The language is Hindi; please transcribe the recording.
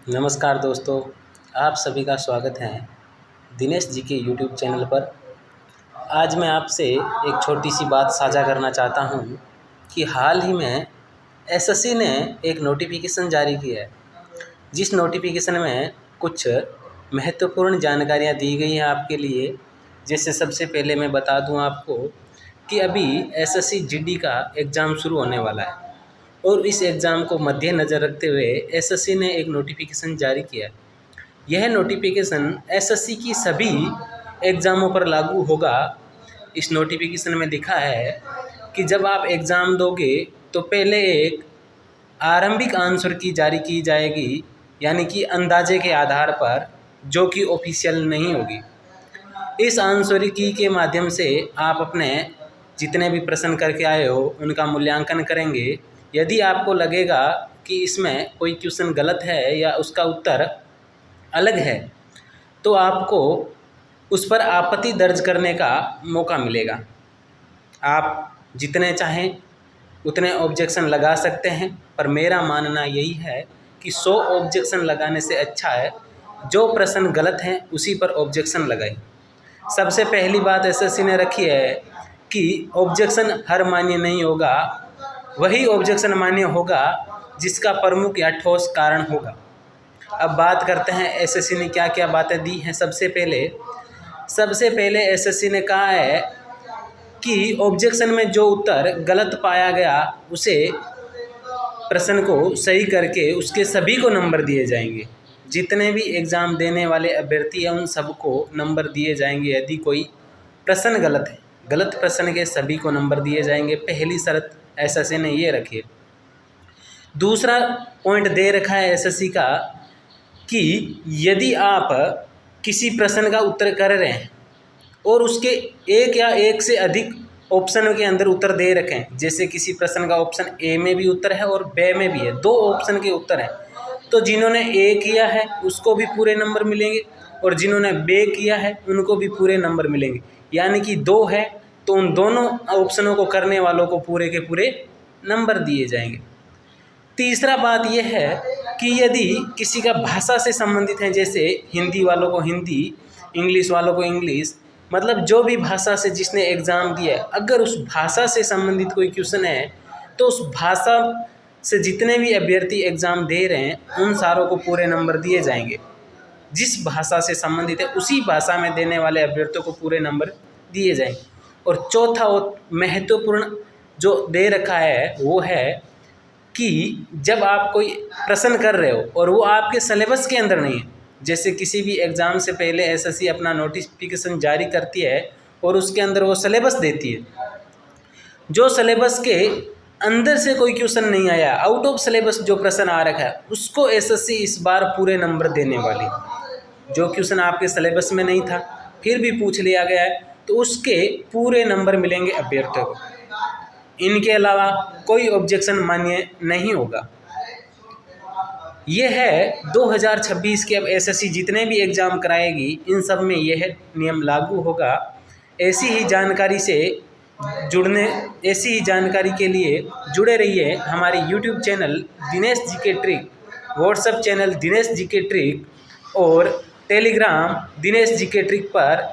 नमस्कार दोस्तों, आप सभी का स्वागत है दिनेश जी के यूट्यूब चैनल पर। आज मैं आपसे एक छोटी सी बात साझा करना चाहता हूँ कि हाल ही में एसएससी ने एक नोटिफिकेशन जारी किया है, जिस नोटिफिकेशन में कुछ महत्वपूर्ण जानकारियाँ दी गई हैं आपके लिए। जैसे सबसे पहले मैं बता दूँ आपको कि अभी एसएससी जीडी का एग्ज़ाम शुरू होने वाला है और इस एग्ज़ाम को मद्देनज़र रखते हुए एसएससी ने एक नोटिफिकेशन जारी किया है। यह नोटिफिकेशन एसएससी की सभी एग्ज़ामों पर लागू होगा। इस नोटिफिकेशन में लिखा है कि जब आप एग्ज़ाम दोगे तो पहले एक आरंभिक आंसर की जारी की जाएगी, यानी कि अंदाजे के आधार पर, जो कि ऑफिशियल नहीं होगी। इस आंसर की के माध्यम से आप अपने जितने भी प्रश्न करके आए हो उनका मूल्यांकन करेंगे। यदि आपको लगेगा कि इसमें कोई क्वेश्चन गलत है या उसका उत्तर अलग है तो आपको उस पर आपत्ति दर्ज करने का मौका मिलेगा। आप जितने चाहें उतने ऑब्जेक्शन लगा सकते हैं, पर मेरा मानना यही है कि 100 ऑब्जेक्शन लगाने से अच्छा है जो प्रश्न गलत हैं उसी पर ऑब्जेक्शन लगाएं। सबसे पहली बात एसएससी ने रखी है कि ऑब्जेक्शन हर मान्य नहीं होगा, वही ऑब्जेक्शन मान्य होगा जिसका प्रमुख या ठोस कारण होगा। अब बात करते हैं एसएससी ने क्या क्या बातें दी हैं। सबसे पहले एसएससी ने कहा है कि ऑब्जेक्शन में जो उत्तर गलत पाया गया उसे प्रश्न को सही करके उसके सभी को नंबर दिए जाएंगे। जितने भी एग्ज़ाम देने वाले अभ्यर्थी हैं उन सबको नंबर दिए जाएंगे। यदि कोई प्रश्न गलत है, गलत प्रश्न के सभी को नंबर दिए जाएंगे। पहली शर्त एसएससी ने ये रखी है। दूसरा पॉइंट दे रखा है एसएससी का कि यदि आप किसी प्रश्न का उत्तर कर रहे हैं और उसके एक या एक से अधिक ऑप्शन के अंदर उत्तर दे रखें, जैसे किसी प्रश्न का ऑप्शन ए में भी उत्तर है और बी में भी है, 2 ऑप्शन के उत्तर हैं, तो जिन्होंने ए किया है उसको भी पूरे नंबर मिलेंगे और जिन्होंने बी किया है उनको भी पूरे नंबर मिलेंगे। यानी कि 2 है तो उन दोनों ऑप्शनों को करने वालों को पूरे के पूरे नंबर दिए जाएंगे। तीसरा बात यह है कि यदि किसी का भाषा से संबंधित है, जैसे हिंदी वालों को हिंदी, इंग्लिश वालों को इंग्लिश, मतलब जो भी भाषा से जिसने एग्ज़ाम दिया है, अगर उस भाषा से संबंधित कोई क्वेश्चन है तो उस भाषा से जितने भी अभ्यर्थी एग्ज़ाम दे रहे हैं उन सारों को पूरे नंबर दिए जाएंगे। जिस भाषा से संबंधित है उसी भाषा में देने वाले अभ्यर्थियों को पूरे नंबर दिए जाएंगे। और चौथा और महत्वपूर्ण जो दे रखा है वो है कि जब आप कोई प्रश्न कर रहे हो और वो आपके सिलेबस के अंदर नहीं है, जैसे किसी भी एग्ज़ाम से पहले एसएससी अपना नोटिफिकेशन जारी करती है और उसके अंदर वो सिलेबस देती है, जो सिलेबस के अंदर से कोई क्वेश्चन नहीं आया, आउट ऑफ सिलेबस जो प्रश्न आ रखा है उसको एसएससी इस बार पूरे नंबर देने वाली। जो क्वेश्चन आपके सिलेबस में नहीं था फिर भी पूछ लिया गया है तो उसके पूरे नंबर मिलेंगे अभ्यर्थियों को। इनके अलावा कोई ऑब्जेक्शन मान्य नहीं होगा। ये है 2026 के अब एसएससी जितने भी एग्ज़ाम कराएगी इन सब में यह नियम लागू होगा। ऐसी ही जानकारी के लिए जुड़े रहिए हमारे यूट्यूब चैनल दिनेश जी के trick, WhatsApp channel Dinesh ji के ट्रिक और टेलीग्राम दिनेश जी के ट्रिक पर